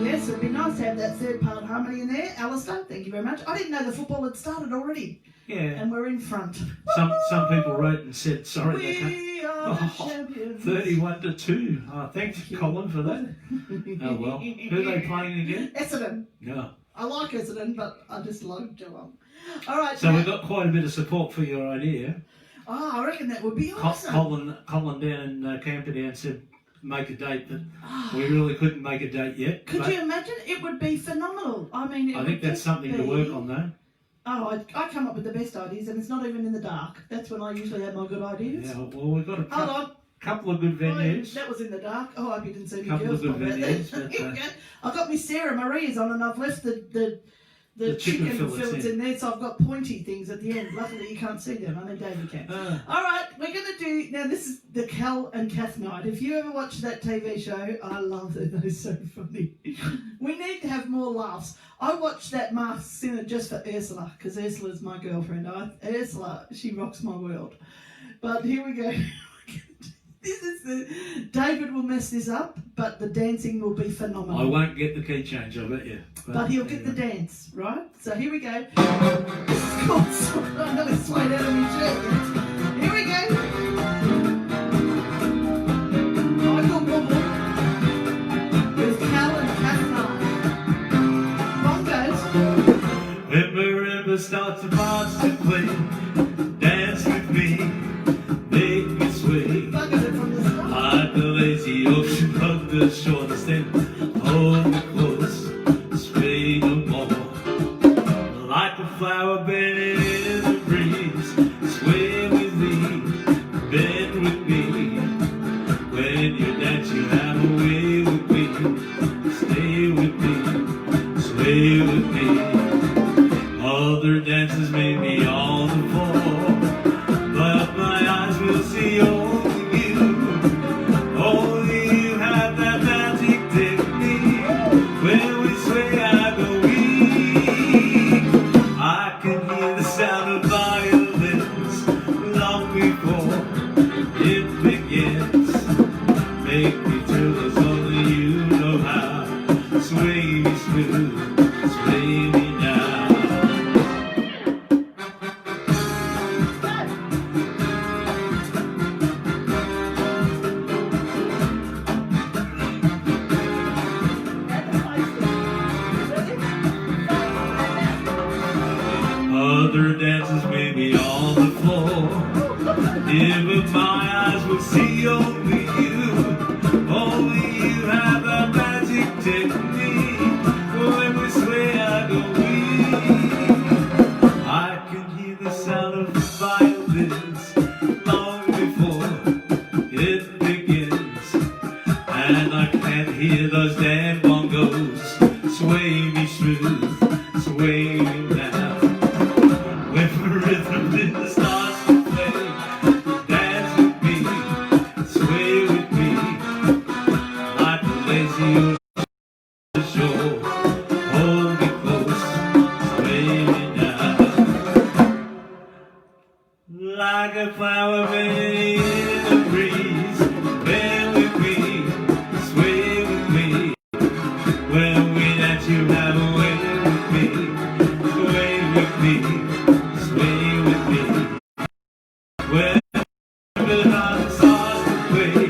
Yes, it'd be nice to have that third part harmony in there. Alistair, thank you very much. I didn't know the football had started already. Yeah. And we're in front. Some people wrote and said, sorry, they can't. We are the champions. 31-2. Oh, thanks, Colin, for that. Oh, well. Who are they playing again? Essendon. No. I like Essendon, but I just like Geelong. All right. So we've got quite a bit of support for your idea. Oh, I reckon that would be awesome. Colin down in Camperdown said make a date, but we really couldn't make a date yet. Could you imagine? It would be phenomenal. I mean, I think that's something to work on, though. Oh, I come up with the best ideas, and it's not even in the dark. That's when I usually have my good ideas. Yeah, well, we've got Hold on. couple of good venues. That was in the dark. Oh, I hope you didn't see me Couple girls of good pop out there. venues, but, Here we go. I've got my Sarah Maria's on, and I've left the the chicken fillets fillets in there, so I've got pointy things at the end. Luckily, you can't see them. I know David can. All right, we're going to do now. This is the Cal and Kath night. If you ever watched that TV show, I love it. They're so funny. We need to have more laughs. I watched that Masked Singer just for Ursula because Ursula's my girlfriend. Ursula, she rocks my world. But here we go. David will mess this up, but the dancing will be phenomenal. I won't get the key change, I bet you. But he'll get the dance, right? So here we go. This is called I'm going to slide out of my shirt. Here we go. Michael Bubble with Cal and Kath Knight. Bongos. Remember, start to march to play. Dance with me, make me sway. Like the lazy ocean of the shore, stand, hold me close, sway no more. Like a flower bending in the breeze, sway with me, bend with me. When you dance, you have a way with me, stay with me, sway with me. Other dances may be on the floor, but my eyes will see only you. Only you have that magic technique. When we sway, I go weak. I can hear the sound of violins long before it begins. Make me thrill as only you know how. Sway me smooth, sway me now. Other dances may be on the floor, but my eyes will see only you. Only you have that magic technique. When we sway, I go weak. I can hear the sound of violins long before it begins, and I can't hear those damn bongos. Sway me smooth, sway me now. When the rhythm starts to play, dance with me, sway with me, like a lazy ocean on the shore. Hold me close, sway me now. Like a flower bending in the breeze, bend with me, sway with me. When we dance, you have a way with me, sway with me. Sway with me. When the heart starts to play,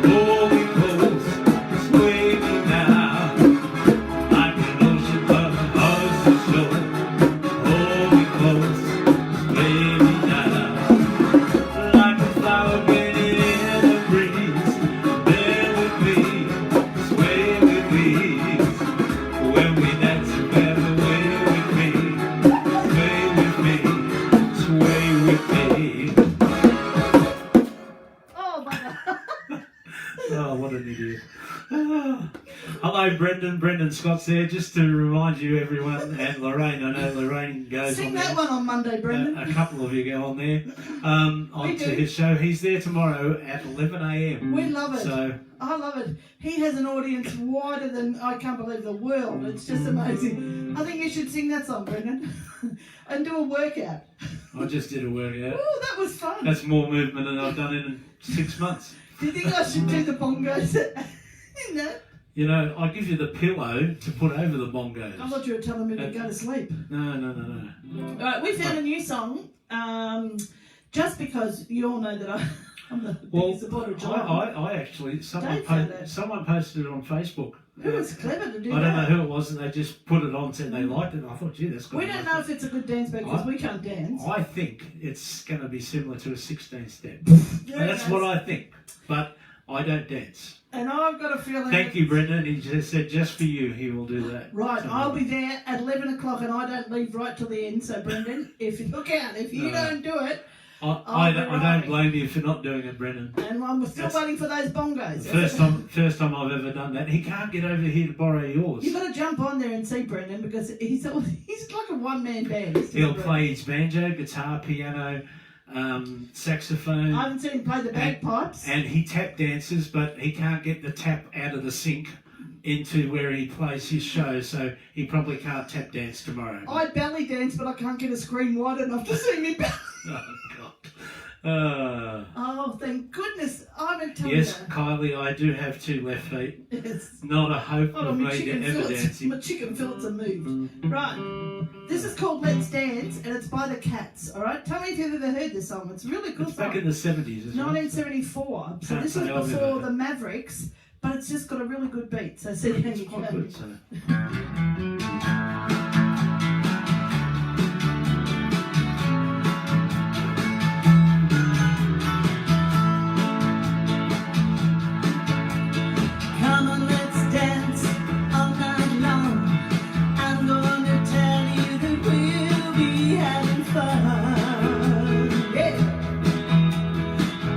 hold me close, sway me now. Like an ocean but hugs the shore. Hold me close, sway me now. Like a flower bending in the breeze, bend with me, sway with me. When we dance, you have a way with me. Sway with me, sway with me. Oh, my God. Oh, what an idiot. Hello, Brendan. Brendan Scott's there. Just to remind you, everyone, and Lorraine. I know Lorraine goes Sing on that there. one on Monday, Brendan. A couple of you go on there. Onto do. his show. He's there tomorrow at 11 a.m. We love it. So, I love it. He has an audience wider than I can't believe the world. It's just amazing. I think you should sing that song, Brendan, and do a workout. I just did a workout. Oh, that was fun. That's more movement than I've done in 6 months. Do you think I should do the bongos? No. You know, I give you the pillow to put over the bongos. I thought you were telling me to go to sleep. No. All right, we found a new song. Just because you all know that I'm the biggest supporter of Geelong. I actually, someone Dave found it. posted it on Facebook. It was clever to do I that. don't know who it was, and they just put it on, said they liked it, and I thought, gee, that's good. We don't know if it's a good dance because we can't dance. I think it's going to be similar to a 16-step. Yeah, And that's what I think. But I don't dance. And I've got a feeling... Thank you, Brendan. He just said just for you he will do that. Right, I'll be there at 11 o'clock and I don't leave right till the end. So, Brendan, if you look out, if you don't do it, I don't blame you for not doing it, Brendan. And I'm still waiting for those bongos. First time I've ever done that. He can't get over here to borrow yours. You've got to jump on there and see Brendan because he's like a one-man band. He'll play his banjo, guitar, piano, saxophone. I haven't seen him play the bagpipes. And he tap dances, but he can't get the tap out of the sink into where he plays his show, so he probably can't tap dance tomorrow. I belly dance, but I can't get a screen wide enough to see me belly. Oh, God. Oh, thank goodness. I'm a tell Yes, you. Kylie, I do have 2 left feet. Yes. Not a hope Oh, of my me to chicken ever fillets. dancing. My chicken fillets are moved. Right. This is called Let's Dance, and it's by the Cats. All right. Tell me if you've ever heard this song. It's a really good It's song. back in the 70s, isn't it? 1974. So Can't this was say I've ever before heard the it. Mavericks, but it's just got a really good beat. So see how you Quite go. good, so. Come on, let's dance all night long. I'm gonna tell you that we'll be having fun. Yeah.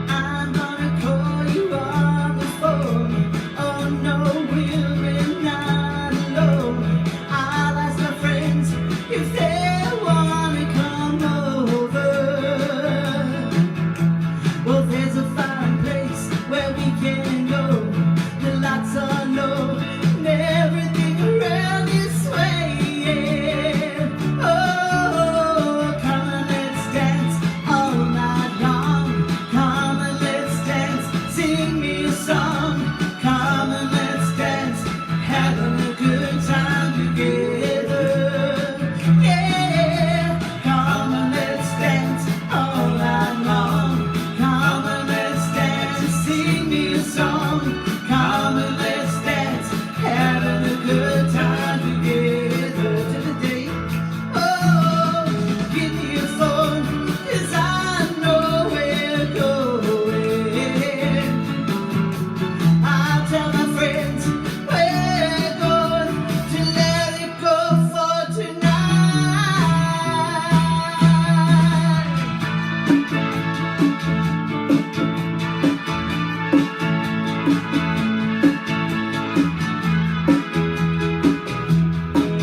I'm gonna call you on the phone. Oh no, we're not alone. I'll ask my friends if they wanna come over. Well, there's a fine place where we can go. The lights are low and everything around is swaying. Oh, come on, let's dance all night long. Come on, let's dance, sing me a song. Come on, let's dance, having a good time together. Yeah, come on, let's dance all night long. Come on, let's dance, sing me a song. Come and let's dance, having a good time together to the day. Oh, give me a phone, 'cause I know we're going. I'll tell my friends we're going to let it go for tonight.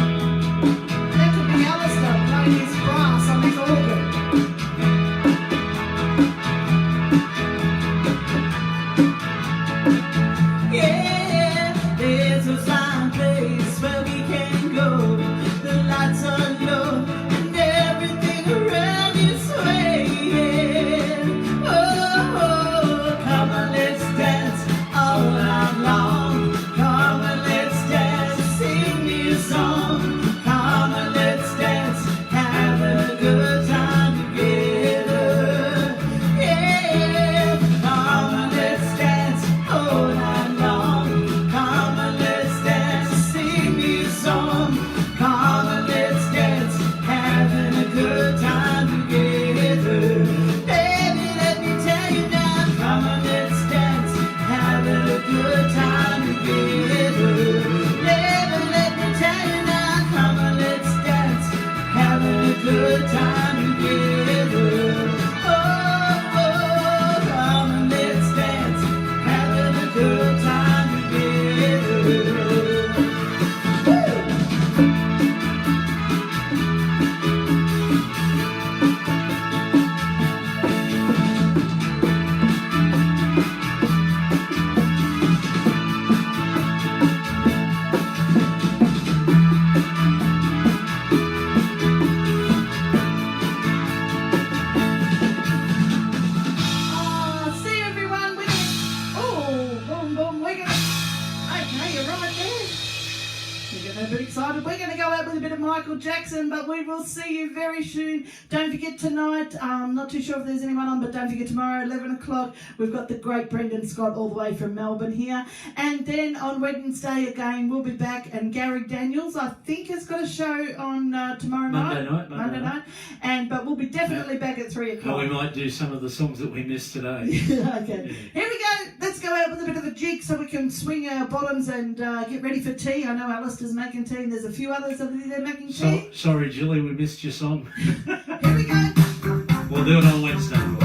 That could be Alistair playing his brass on his organ. Yeah, there's a fine place where we can go. The lights are low and everything around is swaying. Oh, come on, let's dance all night long. Come on, let's dance, sing me a song. Come on, let's dance, having a good time together. Yeah, come on, let's dance all night long. Come on, let's dance, sing me a song. Come on, let's dance, having a good time together. Baby, let me tell you now. Come on, let's dance, having a good time together. Baby, let me tell you now. Come on, let's dance, having a good time together. Oh, oh, come on, let's dance, having a good time together. See everyone. Boom, boom. We're gonna. Okay, you're right there. You're getting a bit excited. We're going to go out with a bit of Michael Jackson, but we will see you very soon. Don't forget tonight. Not too sure if there's anyone on, but don't forget tomorrow, 11 o'clock. We've got the great Brendan Scott all the way from Melbourne here, and then on Wednesday again we'll be back. And Gary Daniels, I think, has got a show on tomorrow Monday night. night. Monday night. But we'll be definitely back at 3 Well, o'clock. we might do some of the songs that we missed today. Okay. Here we go. Let's go out with a bit of a jig so we can swing our bottoms and get ready for tea. I know Alistair's making tea and there's a few others over there making tea. Sorry, Julie, we missed your song. Here we go. We'll do it on Wednesday.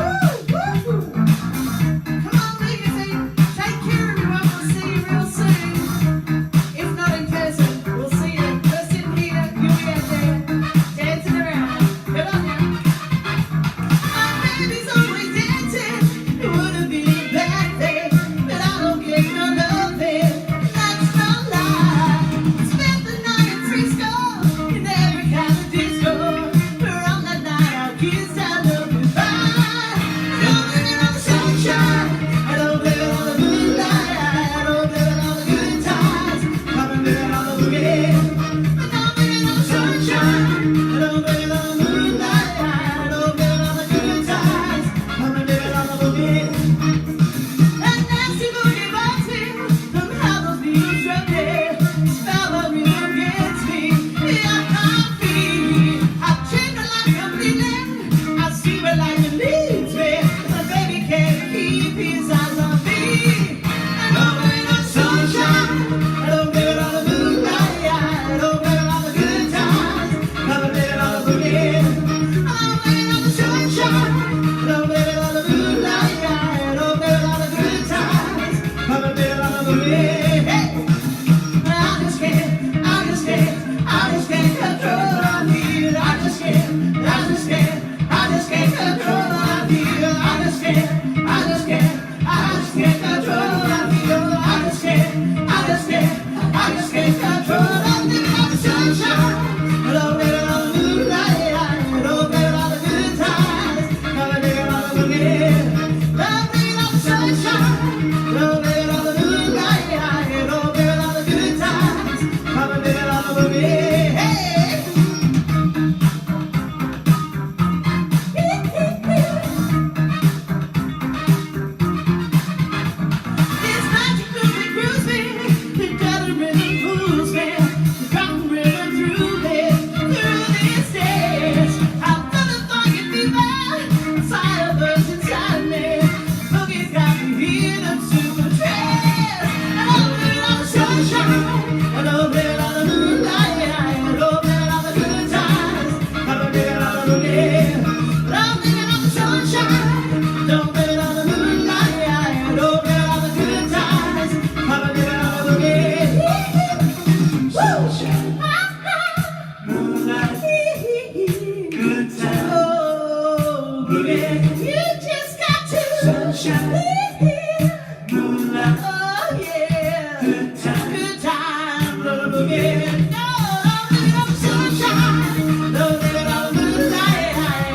sunshine, moonlight, Oh yeah. good time. Good time, little boogie. No, I'm living on the sunshine. No, living on the moonlight.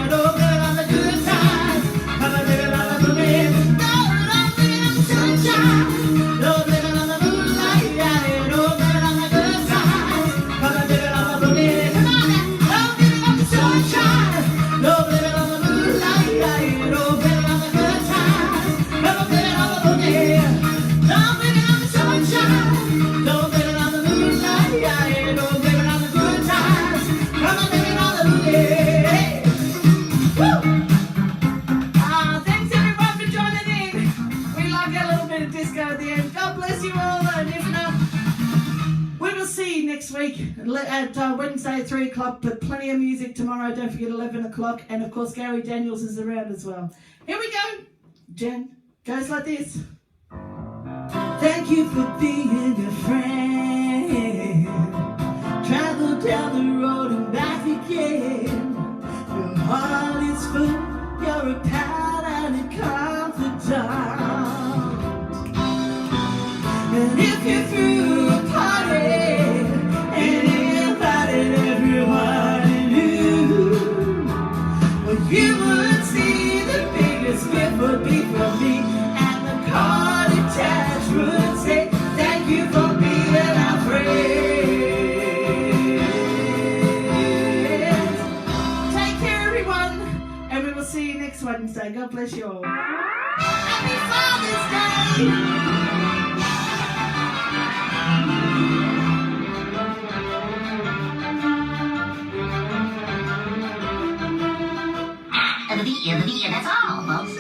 No, living on the good times. I'm living on the boogie. No, I'm living on the sunshine. No, living on the moonlight. No, living on the good times. I'm living on the boogie. Come on now. No, living on the sunshine. No, living on the moonlight. No, living on the good times. I'm living on the boogie. No, I'm living on the sunshine. No, living on the moonlight. No, living on the good times. I'm living on the boogie. Woo! Thanks everyone for joining in. We like a little bit of disco at the end. God bless you all. And if not, we will see you next week at Wednesday at 3 o'clock. But plenty of music tomorrow. Don't forget 11 o'clock. And of course, Gary Daniels is around as well. Here we go. Jen goes like this. Thank you for being a friend. Travel down the road and back again. Your heart is full. You're a pal and a confidant. And if you threw a party and invited everyone you knew, well, you would see the biggest gift would be from me, and the card attached would say, thank you for being our friend. Take care, everyone, and we will see you next Wednesday. God bless you all. Happy Father's Day! The that's all, folks.